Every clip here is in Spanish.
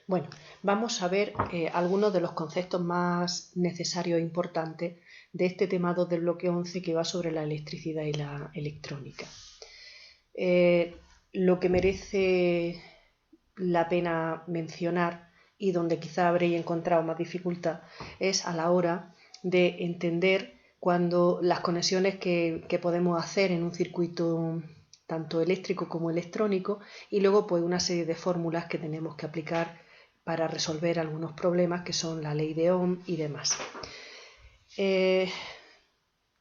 Bueno, vamos a ver algunos de los conceptos más necesarios e importantes de este tema 2 del bloque 11 que va sobre la electricidad y la electrónica. Lo que merece la pena mencionar y donde quizá habréis encontrado más dificultad es a la hora de entender cuando las conexiones que podemos hacer en un circuito tanto eléctrico como electrónico y luego pues una serie de fórmulas que tenemos que aplicar para resolver algunos problemas que son la ley de Ohm y demás.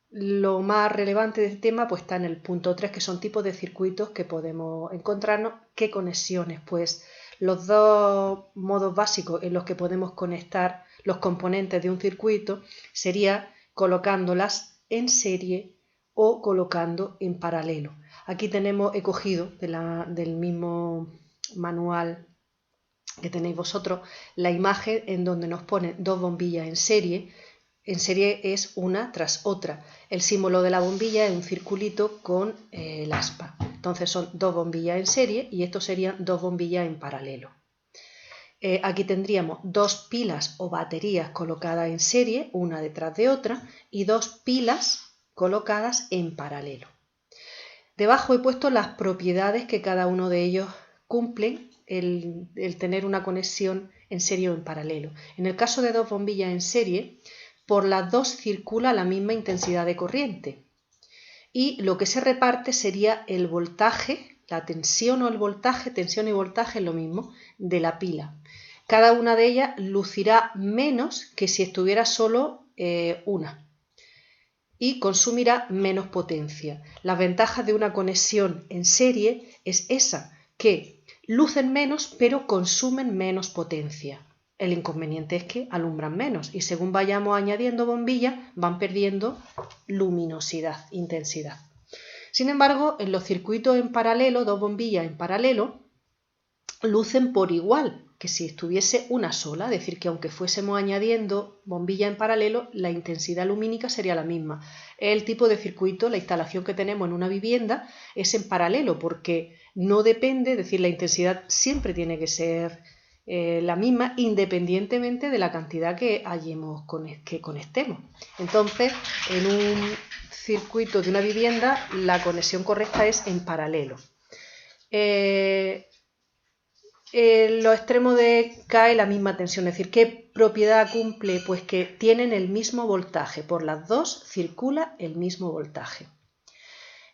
Lo más relevante del tema pues está en el punto 3, que son tipos de circuitos que podemos encontrarnos. ¿Qué conexiones? Pues los dos modos básicos en los que podemos conectar los componentes de un circuito sería colocándolas en serie o colocando en paralelo. Aquí he cogido del mismo manual que tenéis vosotros la imagen en donde nos ponen dos bombillas en serie. En serie es una tras otra. El símbolo de la bombilla es un circulito con el aspa. Entonces son dos bombillas en serie y esto serían dos bombillas en paralelo. Aquí tendríamos dos pilas o baterías colocadas en serie, una detrás de otra, y dos pilas colocadas en paralelo. Debajo he puesto las propiedades que cada uno de ellos cumplen el tener una conexión en serie o en paralelo. En el caso de dos bombillas en serie, por las dos circula la misma intensidad de corriente y lo que se reparte sería el voltaje, la tensión o el voltaje, tensión y voltaje es lo mismo, de la pila. Cada una de ellas lucirá menos que si estuviera solo una y consumirá menos potencia. Las ventajas de una conexión en serie es esa, que lucen menos pero consumen menos potencia. El inconveniente es que alumbran menos y según vayamos añadiendo bombillas van perdiendo luminosidad, intensidad. Sin embargo, en los circuitos en paralelo, dos bombillas en paralelo, lucen por igual que si estuviese una sola, es decir, que aunque fuésemos añadiendo bombilla en paralelo, la intensidad lumínica sería la misma. El tipo de circuito, la instalación que tenemos en una vivienda es en paralelo porque no depende, es decir, la intensidad siempre tiene que ser la misma independientemente de la cantidad que conectemos. Entonces, en un circuito de una vivienda, la conexión correcta es en paralelo. En los extremos cae la misma tensión, es decir, ¿qué propiedad cumple? Pues que tienen el mismo voltaje, por las dos circula el mismo voltaje.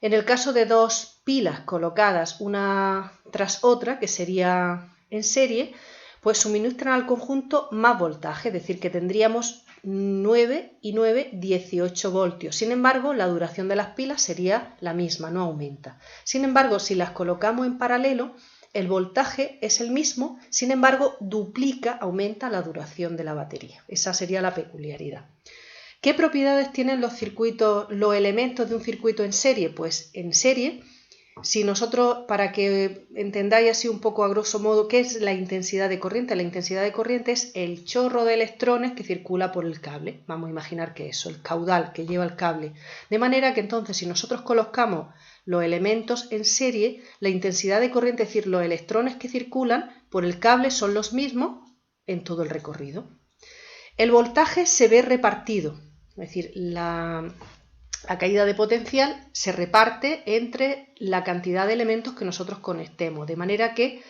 En el caso de dos pilas colocadas una tras otra, que sería en serie, pues suministran al conjunto más voltaje, es decir, que tendríamos 9 y 9, 18 voltios. Sin embargo, la duración de las pilas sería la misma, no aumenta. Sin embargo, si las colocamos en paralelo, el voltaje es el mismo, sin embargo, aumenta la duración de la batería. Esa sería la peculiaridad. ¿Qué propiedades tienen los elementos de un circuito en serie? Pues en serie, si nosotros, para que entendáis así un poco a grosso modo qué es la intensidad de corriente, la intensidad de corriente es el chorro de electrones que circula por el cable. Vamos a imaginar que eso, el caudal que lleva el cable. De manera que entonces si nosotros colocamos los elementos en serie, la intensidad de corriente, es decir, los electrones que circulan por el cable son los mismos en todo el recorrido. El voltaje se ve repartido, es decir, la caída de potencial se reparte entre la cantidad de elementos que nosotros conectemos, de manera que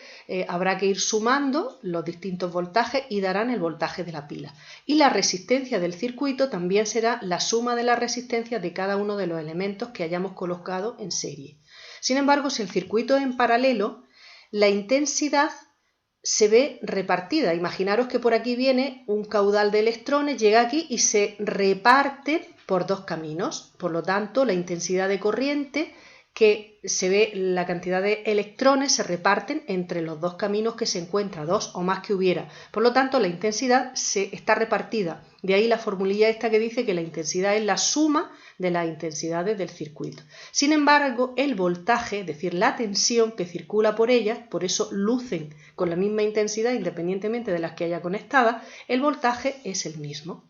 habrá que ir sumando los distintos voltajes y darán el voltaje de la pila. Y la resistencia del circuito también será la suma de las resistencias de cada uno de los elementos que hayamos colocado en serie. Sin embargo, si el circuito es en paralelo, la intensidad se ve repartida. Imaginaros que por aquí viene un caudal de electrones, llega aquí y se reparte por dos caminos. Por lo tanto, la intensidad de corriente que se ve, la cantidad de electrones se reparten entre los dos caminos que se encuentran, dos o más que hubiera. Por lo tanto, la intensidad está repartida. De ahí la formulilla esta que dice que la intensidad es la suma de las intensidades del circuito. Sin embargo, el voltaje, es decir, la tensión que circula por ellas, por eso lucen con la misma intensidad independientemente de las que haya conectadas, el voltaje es el mismo.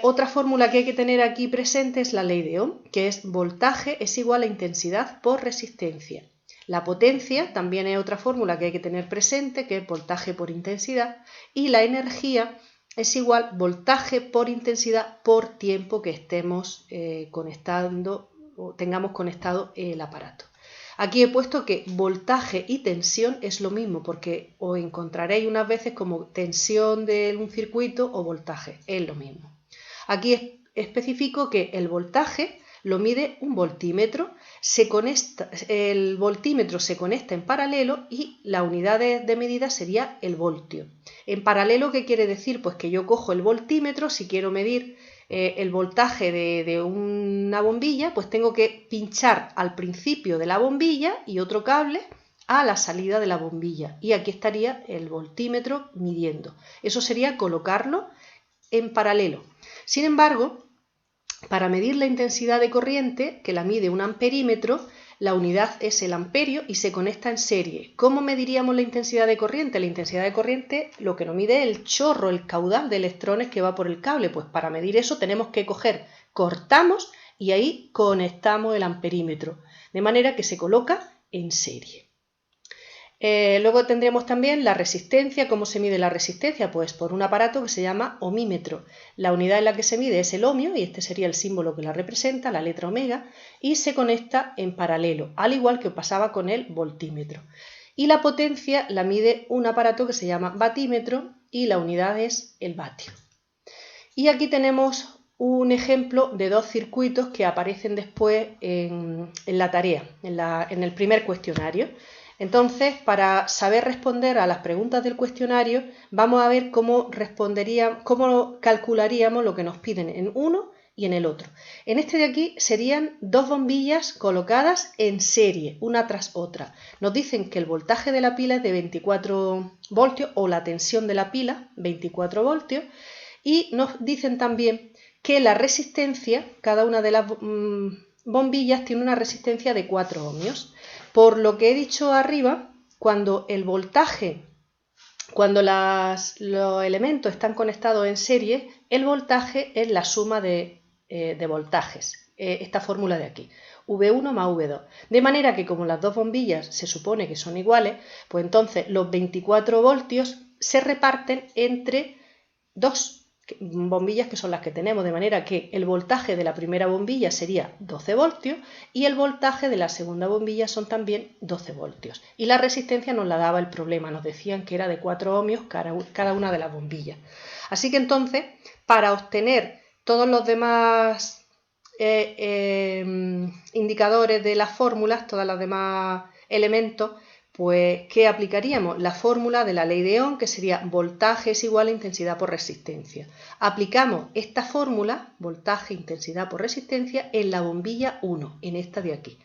Otra fórmula que hay que tener aquí presente es la ley de Ohm, que es voltaje es igual a intensidad por resistencia. La potencia también es otra fórmula que hay que tener presente, que es voltaje por intensidad, y la energía es igual voltaje por intensidad por tiempo que estemos conectando o tengamos conectado el aparato. Aquí he puesto que voltaje y tensión es lo mismo, porque os encontraréis unas veces como tensión de un circuito o voltaje, es lo mismo. Aquí especifico que el voltaje lo mide un voltímetro, el voltímetro se conecta en paralelo y la unidad de medida sería el voltio. En paralelo, ¿qué quiere decir? Pues que yo cojo el voltímetro, si quiero medir el voltaje de una bombilla, pues tengo que pinchar al principio de la bombilla y otro cable a la salida de la bombilla. Y aquí estaría el voltímetro midiendo. Eso sería colocarlo en paralelo. Sin embargo, para medir la intensidad de corriente, que la mide un amperímetro, la unidad es el amperio y se conecta en serie. ¿Cómo mediríamos la intensidad de corriente? La intensidad de corriente lo que nos mide es el chorro, el caudal de electrones que va por el cable. Pues para medir eso tenemos que cortamos y ahí conectamos el amperímetro, de manera que se coloca en serie. Luego tendríamos también la resistencia. ¿Cómo se mide la resistencia? Pues por un aparato que se llama ohmímetro. La unidad en la que se mide es el ohmio y este sería el símbolo que la representa, la letra omega, y se conecta en paralelo, al igual que pasaba con el voltímetro. Y la potencia la mide un aparato que se llama vatímetro y la unidad es el vatio. Y aquí tenemos un ejemplo de dos circuitos que aparecen después en la tarea, en el primer cuestionario. Entonces, para saber responder a las preguntas del cuestionario, vamos a ver cómo calcularíamos lo que nos piden en uno y en el otro. En este de aquí serían dos bombillas colocadas en serie, una tras otra. Nos dicen que el voltaje de la pila es de 24 voltios o la tensión de la pila, 24 voltios, y nos dicen también que la resistencia, cada una de las bombillas tiene una resistencia de 4 ohmios. Por lo que he dicho arriba, cuando los elementos están conectados en serie, el voltaje es la suma de voltajes, esta fórmula de aquí, V1 más V2. De manera que como las dos bombillas se supone que son iguales, pues entonces los 24 voltios se reparten entre dos bombillas que son las que tenemos, de manera que el voltaje de la primera bombilla sería 12 voltios y el voltaje de la segunda bombilla son también 12 voltios. Y la resistencia nos la daba el problema, nos decían que era de 4 ohmios cada una de las bombillas. Así que entonces, para obtener todos los demás indicadores de las fórmulas, todos los demás elementos, pues, ¿qué aplicaríamos? La fórmula de la ley de Ohm, que sería voltaje es igual a intensidad por resistencia. Aplicamos esta fórmula, voltaje, intensidad por resistencia, en la bombilla 1, en esta de aquí.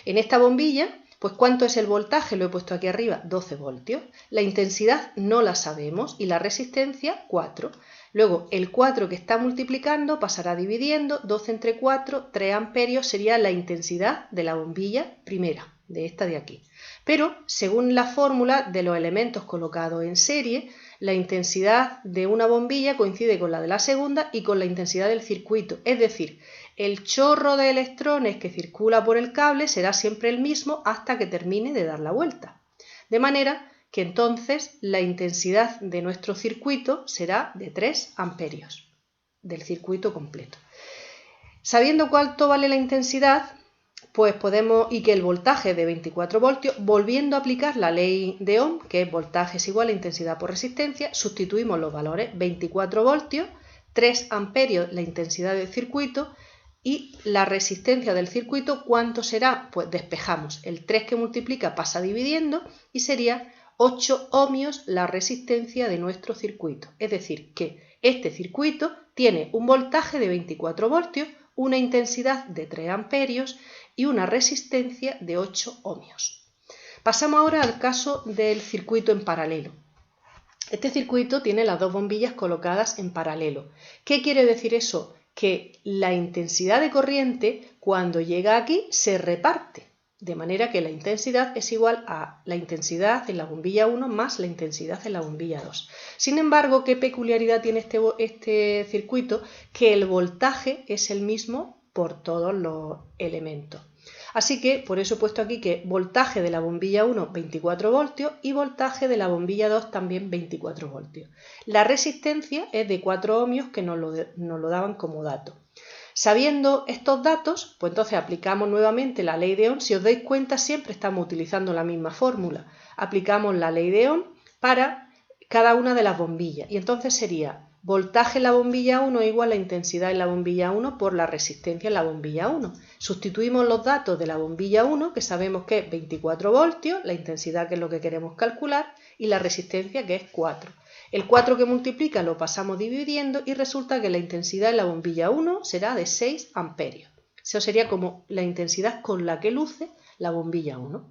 En esta bombilla, pues ¿cuánto es el voltaje? Lo he puesto aquí arriba, 12 voltios. La intensidad no la sabemos y la resistencia, 4. Luego, el 4 que está multiplicando pasará dividiendo, 12 entre 4, 3 amperios sería la intensidad de la bombilla primera, de esta de aquí. Pero, según la fórmula de los elementos colocados en serie, la intensidad de una bombilla coincide con la de la segunda y con la intensidad del circuito. Es decir, el chorro de electrones que circula por el cable será siempre el mismo hasta que termine de dar la vuelta. De manera que entonces la intensidad de nuestro circuito será de 3 amperios del circuito completo. Sabiendo cuánto vale la intensidad, pues y que el voltaje es de 24 voltios, volviendo a aplicar la ley de Ohm, que es voltaje es igual a intensidad por resistencia, sustituimos los valores, 24 voltios, 3 amperios la intensidad del circuito y la resistencia del circuito, ¿cuánto será? Pues despejamos, el 3 que multiplica pasa dividiendo y sería 8 ohmios la resistencia de nuestro circuito. Es decir, que este circuito tiene un voltaje de 24 voltios, una intensidad de 3 amperios y una resistencia de 8 ohmios. Pasamos ahora al caso del circuito en paralelo. Este circuito tiene las dos bombillas colocadas en paralelo. ¿Qué quiere decir eso? Que la intensidad de corriente cuando llega aquí se reparte, de manera que la intensidad es igual a la intensidad en la bombilla 1 más la intensidad en la bombilla 2. Sin embargo, ¿qué peculiaridad tiene este circuito? Que el voltaje es el mismo por todos los elementos. Así que por eso he puesto aquí que voltaje de la bombilla 1 24 voltios y voltaje de la bombilla 2 también 24 voltios. La resistencia es de 4 ohmios que nos lo daban como dato. Sabiendo estos datos, pues entonces aplicamos nuevamente la ley de Ohm. Si os dais cuenta, siempre estamos utilizando la misma fórmula. Aplicamos la ley de Ohm para cada una de las bombillas y entonces sería voltaje en la bombilla 1 igual a intensidad en la bombilla 1 por la resistencia en la bombilla 1. Sustituimos los datos de la bombilla 1, que sabemos que es 24 voltios, la intensidad que es lo que queremos calcular, y la resistencia que es 4. El 4 que multiplica lo pasamos dividiendo y resulta que la intensidad en la bombilla 1 será de 6 amperios. Eso sería como la intensidad con la que luce la bombilla 1.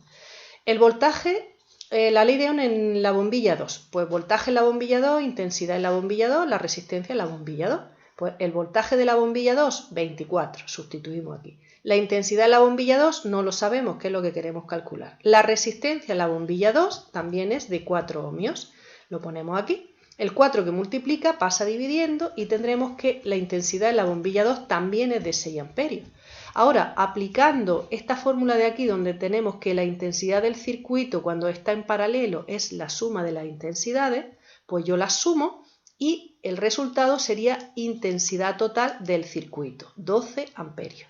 El voltaje, la ley de Ohm en la bombilla 2. Pues voltaje en la bombilla 2, intensidad en la bombilla 2, la resistencia en la bombilla 2. Pues el voltaje de la bombilla 2, 24, sustituimos aquí. La intensidad en la bombilla 2 no lo sabemos, que es lo que queremos calcular. La resistencia en la bombilla 2 también es de 4 ohmios. Lo ponemos aquí. El 4 que multiplica pasa dividiendo y tendremos que la intensidad en la bombilla 2 también es de 6 amperios. Ahora, aplicando esta fórmula de aquí donde tenemos que la intensidad del circuito cuando está en paralelo es la suma de las intensidades, pues yo las sumo y el resultado sería intensidad total del circuito, 12 amperios.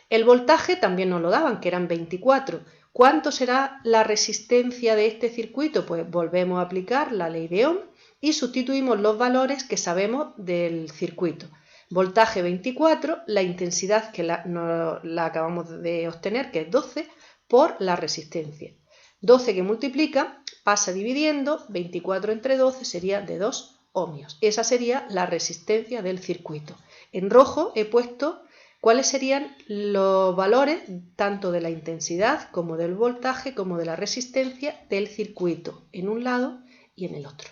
El voltaje también nos lo daban, que eran 24. ¿Cuánto será la resistencia de este circuito? Pues volvemos a aplicar la ley de Ohm y sustituimos los valores que sabemos del circuito. Voltaje 24, la intensidad que la acabamos de obtener, que es 12, por la resistencia. 12 que multiplica, pasa dividiendo, 24 entre 12 sería de 2 ohmios. Esa sería la resistencia del circuito. En rojo he puesto cuáles serían los valores tanto de la intensidad como del voltaje como de la resistencia del circuito en un lado y en el otro.